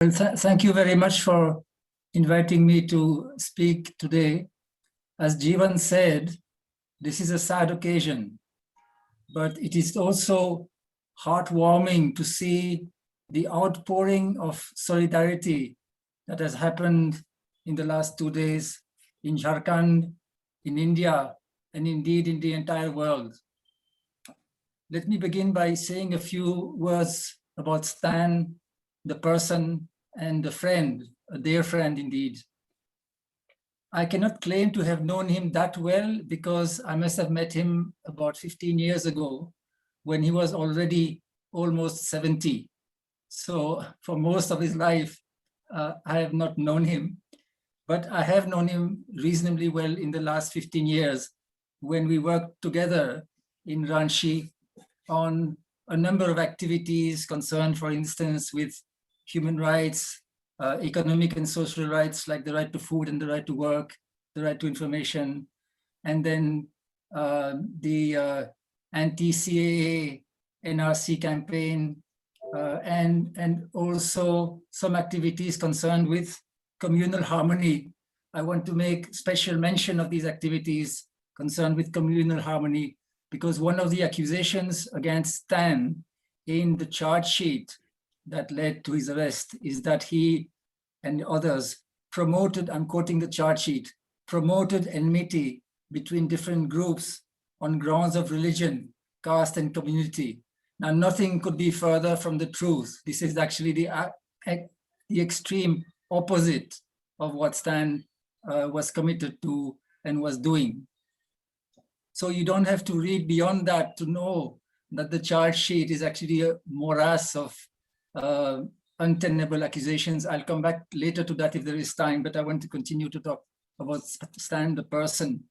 Well, thank you very much for inviting me to speak today. As Jeevan said, this is a sad occasion, but it is also heartwarming to see the outpouring of solidarity that has happened in the last 2 days in Jharkhand, in India, and indeed in the entire world. Let me begin by saying a few words about Stan, the person, and a friend, a dear friend indeed. I cannot claim to have known him that well because I must have met him about 15 years ago when he was already almost 70. So for most of his life, I have not known him, but I have known him reasonably well in the last 15 years when we worked together in Ranchi on a number of activities concerned, for instance, with human rights, economic and social rights like the right to food and the right to work, the right to information, and then the anti-CAA NRC campaign, and also some activities concerned with communal harmony. I want to make special mention of these activities concerned with communal harmony because one of the accusations against Stan in the charge sheet that led to his arrest is that he and others promoted, I'm quoting the charge sheet, promoted enmity between different groups on grounds of religion, caste, and community. Now, nothing could be further from the truth. This is actually the extreme opposite of what Stan was committed to and was doing. So you don't have to read beyond that to know that the charge sheet is actually a morass of untenable accusations. I'll come back later to that if there is time, but I want to continue to talk about Stan, the person.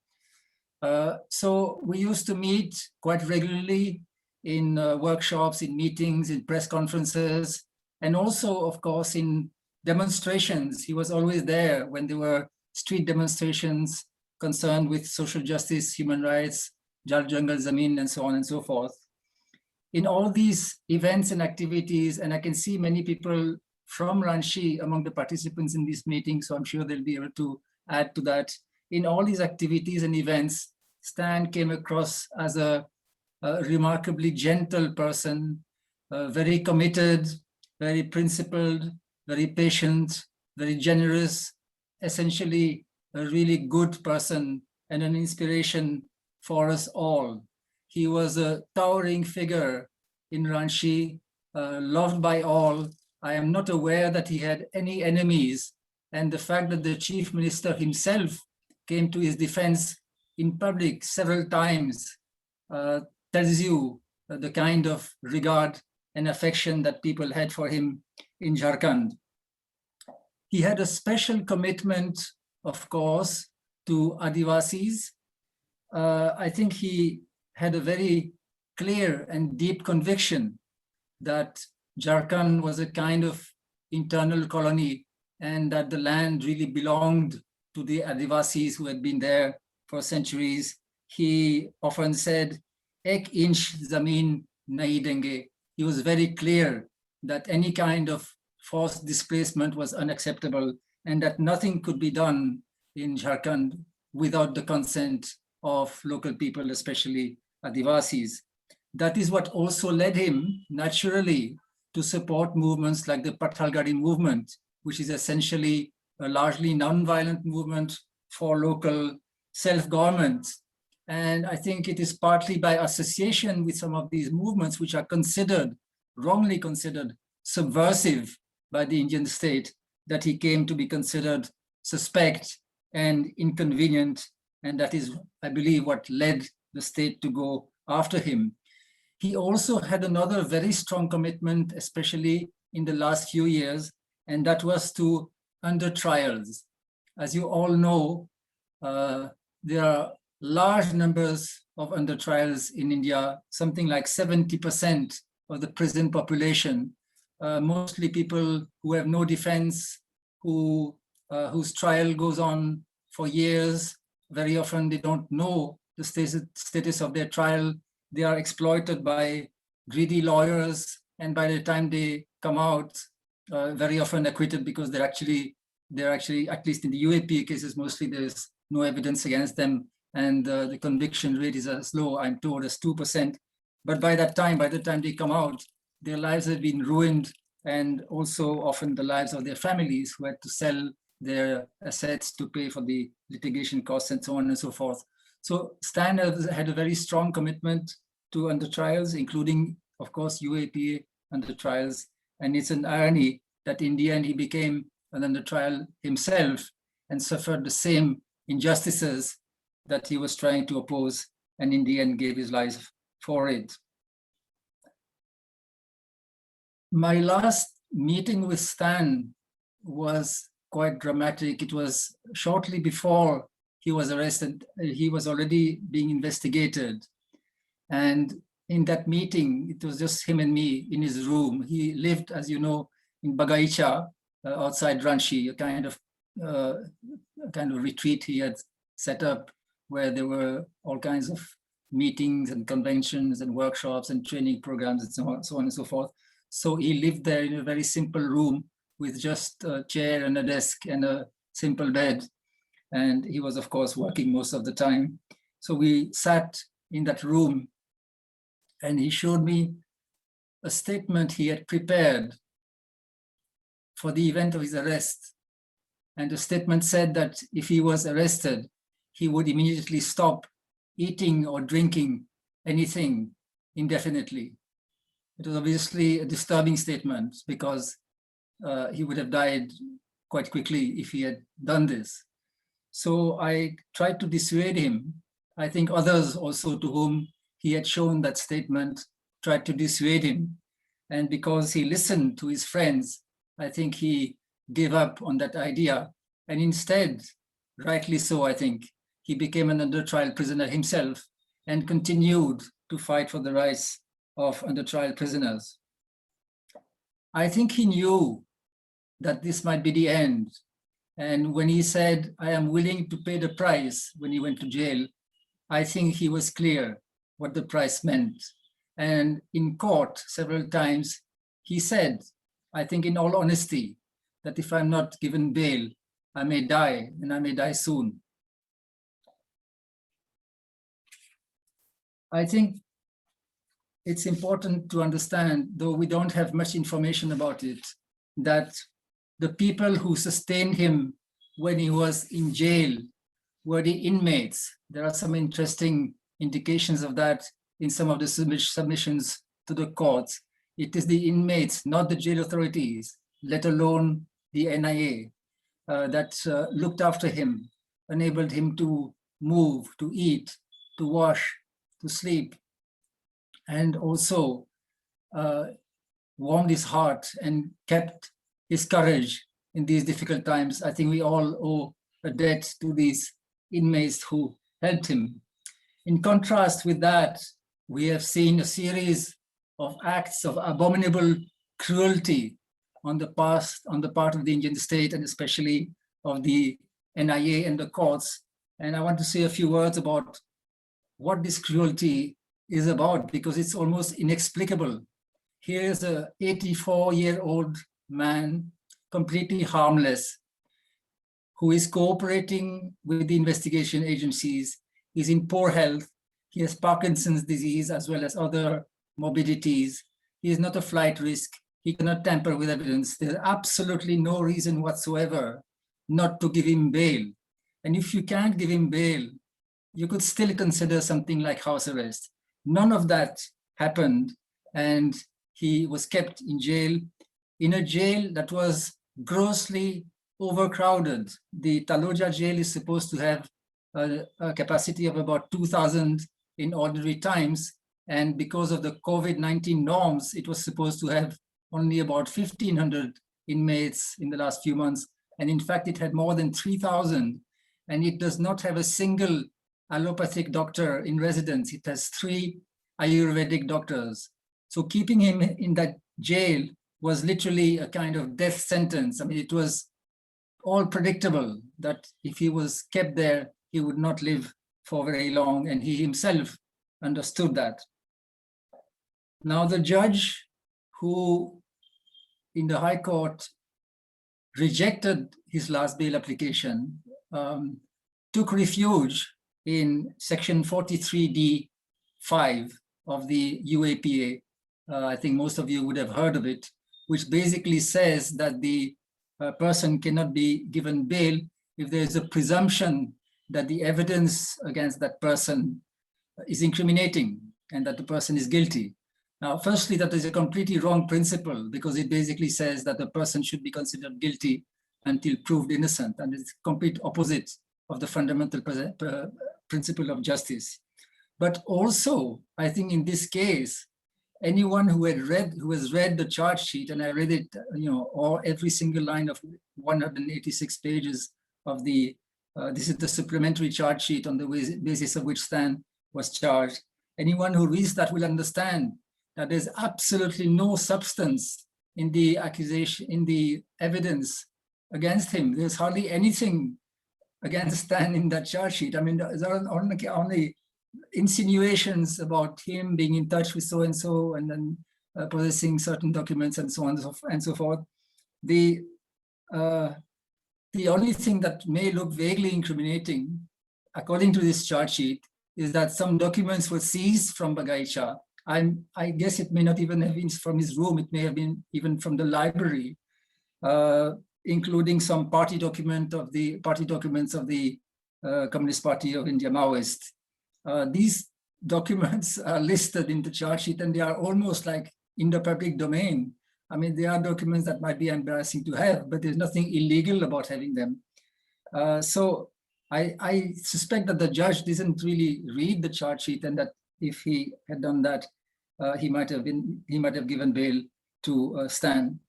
So we used to meet quite regularly in workshops, in meetings, in press conferences, and also, of course, in demonstrations. He was always there when there were street demonstrations concerned with social justice, human rights, Jal Jangal Zameen, and so on and so forth. In all these events and activities, and I can see many people from Ranchi among the participants in this meeting, so I'm sure they'll be able to add to that. In all these activities and events, Stan came across as a remarkably gentle person, very committed, very principled, very patient, very generous, essentially a really good person and an inspiration for us all. He was a towering figure in Ranchi, loved by all. I am not aware that he had any enemies. And the fact that the chief minister himself came to his defense in public several times tells you the kind of regard and affection that people had for him in Jharkhand. He had a special commitment, of course, to Adivasis. I think he had a very clear and deep conviction that Jharkhand was a kind of internal colony and that the land really belonged to the Adivasis who had been there for centuries. He often said, "Ek inch zameen nahi denge." He was very clear that any kind of forced displacement was unacceptable and that nothing could be done in Jharkhand without the consent of local people, especially Adivasis. That is what also led him naturally to support movements like the Pathalgadi movement, which is essentially a largely non-violent movement for local self-government. And I think it is partly by association with some of these movements which are considered, wrongly considered, subversive by the Indian state, that he came to be considered suspect and inconvenient. And that is, I believe, what led the state to go after him. He also had another very strong commitment, especially in the last few years, and that was to under trials. As you all know, there are large numbers of under trials in India, something like 70% of the prison population, mostly people who have no defense, whose trial goes on for years. Very often they don't know the status of their trial. They are exploited by greedy lawyers, and by the time they come out, very often acquitted because they're actually, at least in the UAP cases, mostly there's no evidence against them. And the conviction rate is as low, I'm told, as 2%. But by the time they come out, their lives have been ruined, and also often the lives of their families who had to sell their assets to pay for the litigation costs and so on and so forth. So Stan had a very strong commitment to under trials, including, of course, UAPA under trials. And it's an irony that in the end he became an under trial himself and suffered the same injustices that he was trying to oppose, and in the end gave his life for it. My last meeting with Stan was quite dramatic. It was shortly before he was arrested. He was already being investigated. And in that meeting, it was just him and me in his room. He lived, as you know, in Bagaicha, outside Ranchi, a kind of retreat he had set up where there were all kinds of meetings and conventions and workshops and training programs and so on and so forth. So he lived there in a very simple room with just a chair and a desk and a simple bed. And he was, of course, working most of the time. So we sat in that room and he showed me a statement he had prepared for the event of his arrest. And the statement said that if he was arrested, he would immediately stop eating or drinking anything indefinitely. It was obviously a disturbing statement because he would have died quite quickly if he had done this. So I tried to dissuade him. I think others also to whom he had shown that statement tried to dissuade him. And because he listened to his friends, I think he gave up on that idea. And instead, rightly so, I think, he became an under trial prisoner himself and continued to fight for the rights of under trial prisoners. I think he knew that this might be the end. And when he said, I am willing to pay the price when he went to jail, I think he was clear what the price meant. And in court several times, he said, I think in all honesty, that if I'm not given bail, I may die, and I may die soon. I think it's important to understand, though we don't have much information about it, that the people who sustained him when he was in jail were the inmates. There are some interesting indications of that in some of the submissions to the courts. It is the inmates, not the jail authorities, let alone the NIA, that looked after him, enabled him to move, to eat, to wash, to sleep, and also warmed his heart and kept his courage in these difficult times. I think we all owe a debt to these inmates who helped him. In contrast with that, we have seen a series of acts of abominable cruelty on the part of the Indian state, and especially of the NIA and the courts. And I want to say a few words about what this cruelty is about, because it's almost inexplicable. Here's an 84-year-old man, completely harmless, who is cooperating with the investigation agencies. He's in poor health. He has Parkinson's disease as well as other morbidities. He is not a flight risk. He cannot tamper with evidence. There's absolutely no reason whatsoever not to give him bail. And if you can't give him bail, you could still consider something like house arrest. None of that happened, and he was kept in jail, in a jail that was grossly overcrowded. The Taloja jail is supposed to have a capacity of about 2,000 in ordinary times, and because of the COVID-19 norms, it was supposed to have only about 1,500 inmates in the last few months, and in fact, it had more than 3,000, and it does not have a single allopathic doctor in residence. It has 3 Ayurvedic doctors. So keeping him in that jail was literally a kind of death sentence. I mean, it was all predictable that if he was kept there, he would not live for very long, and he himself understood that. Now, the judge who in the High Court rejected his last bail application, took refuge in Section 43D(5) of the UAPA. I think most of you would have heard of it, which basically says that the person cannot be given bail if there is a presumption that the evidence against that person is incriminating and that the person is guilty. Now, firstly, that is a completely wrong principle, because it basically says that the person should be considered guilty until proved innocent, and it's complete opposite of the fundamental principle of justice. But also, I think in this case, anyone who has read the charge sheet, and I read it, or every single line of 186 pages of the, this is the supplementary charge sheet on the basis of which Stan was charged. Anyone who reads that will understand that there's absolutely no substance in the accusation, in the evidence against him. There's hardly anything against Stan in that charge sheet. I mean, there are only insinuations about him being in touch with so-and-so and then possessing certain documents and so on and so forth. The only thing that may look vaguely incriminating, according to this charge sheet, is that some documents were seized from Bagaicha. I guess it may not even have been from his room, it may have been even from the library, including some party documents of the Communist Party of India, Maoist. These documents are listed in the charge sheet, and they are almost like in the public domain. I mean, they are documents that might be embarrassing to have, but there's nothing illegal about having them. So I suspect that the judge didn't really read the charge sheet, and that if he had done that, he might have given bail to Stan.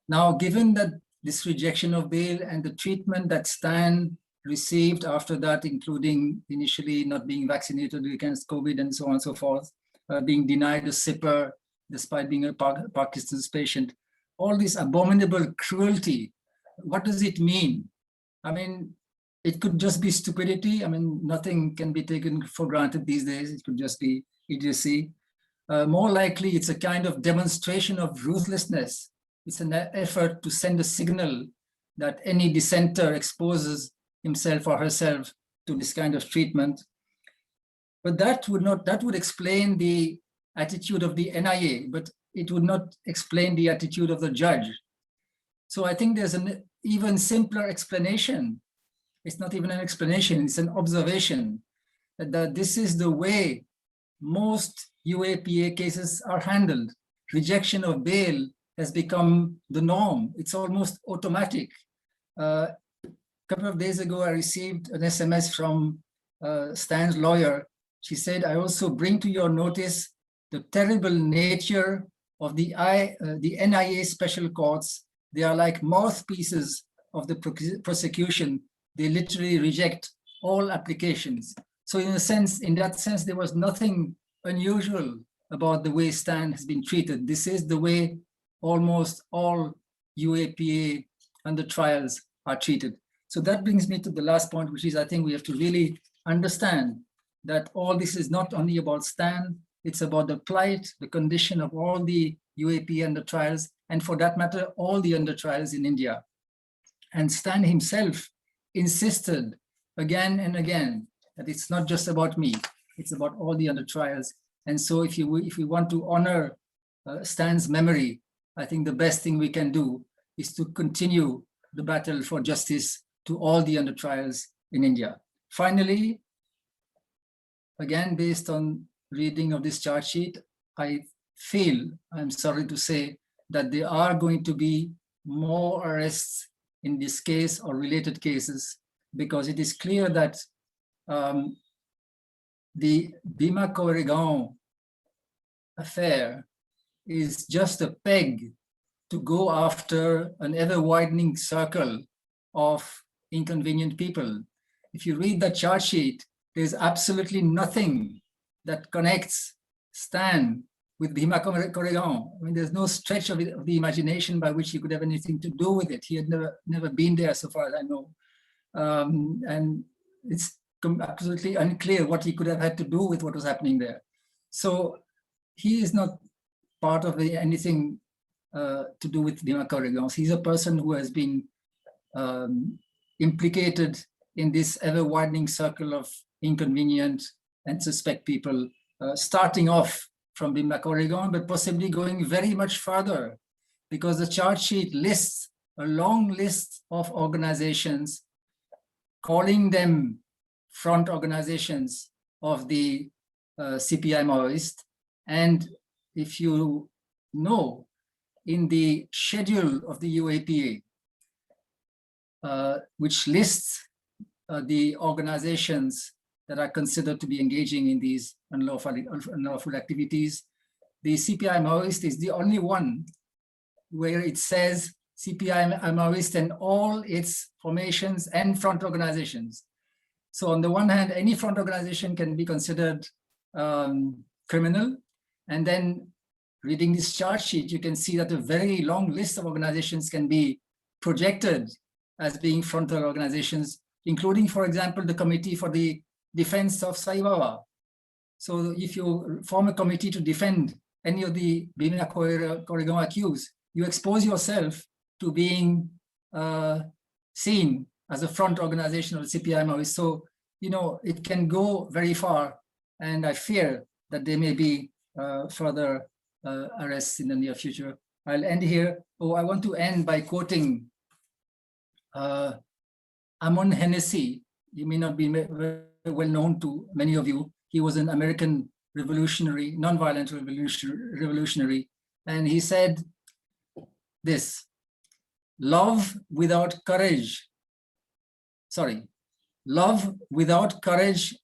Now, given that this rejection of bail and the treatment that Stan received after that, including initially not being vaccinated against COVID and so on and so forth, being denied a SIPR despite being a Parkinson's patient, all this abominable cruelty, what does it mean? I mean, it could just be stupidity. I mean, nothing can be taken for granted these days. It could just be idiocy. More likely, it's a kind of demonstration of ruthlessness. It's an effort to send a signal that any dissenter exposes himself or herself to this kind of treatment. But that would explain the attitude of the NIA, but it would not explain the attitude of the judge. So I think there's an even simpler explanation. It's not even an explanation, it's an observation that this is the way most UAPA cases are handled. Rejection of bail has become the norm. It's almost automatic. A couple of days ago, I received an SMS from Stan's lawyer. She said, I also bring to your notice the terrible nature of the NIA special courts. They are like mouthpieces of the prosecution. They literally reject all applications. So in that sense, there was nothing unusual about the way Stan has been treated. This is the way almost all UAPA under trials are treated. So that brings me to the last point, which is I think we have to really understand that all this is not only about Stan, it's about the plight, the condition of all the UAPA under trials, and for that matter, all the under trials in India. And Stan himself insisted again and again that it's not just about me, it's about all the under trials. And so if we want to honor Stan's memory, I think the best thing we can do is to continue the battle for justice to all the under trials in India. Finally, again, based on reading of this charge sheet, I feel, I'm sorry to say, that there are going to be more arrests in this case or related cases, because it is clear that the Bhima Koregaon affair is just a peg to go after an ever-widening circle of inconvenient people. If you read the charge sheet, there's absolutely nothing that connects Stan with Bhima Koregaon. I mean, there's no stretch of the imagination by which he could have anything to do with it. He had never been there, so far as I know. And it's absolutely unclear what he could have had to do with what was happening there. So he is not part of anything to do with Bhima Corrigans. He's a person who has been implicated in this ever-widening circle of inconvenient and suspect people, starting off from Bhima Corrigan, but possibly going very much further, because the charge sheet lists a long list of organizations, calling them front organizations of the CPI Maoist. And if you know, in the schedule of the UAPA, which lists the organizations that are considered to be engaging in these unlawful activities, the CPI Maoist is the only one where it says CPI Maoist and all its formations and front organizations. So on the one hand, any front organization can be considered criminal. And then reading this charge sheet, you can see that a very long list of organizations can be projected as being frontal organizations, including, for example, the Committee for the Defense of Sai Baba. So if you form a committee to defend any of the Bhima Corrigan accused, you expose yourself to being seen as a front organization of the CPI Maoist. So, you know, it can go very far, and I fear that there may be further arrests in the near future. I'll end here. Oh, I want to end by quoting Amon Hennessy. You may not be very well known to many of you. He was an American revolutionary, nonviolent revolutionary, and he said this: love without courage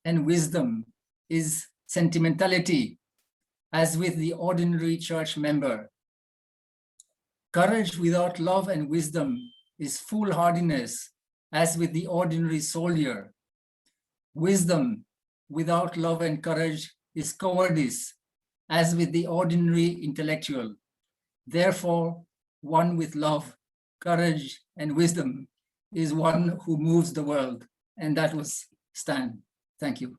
and wisdom is sentimentality, as with the ordinary church member. Courage without love and wisdom is foolhardiness, as with the ordinary soldier. Wisdom without love and courage is cowardice, as with the ordinary intellectual. Therefore, one with love, courage, and wisdom is one who moves the world. And that was Stan. Thank you.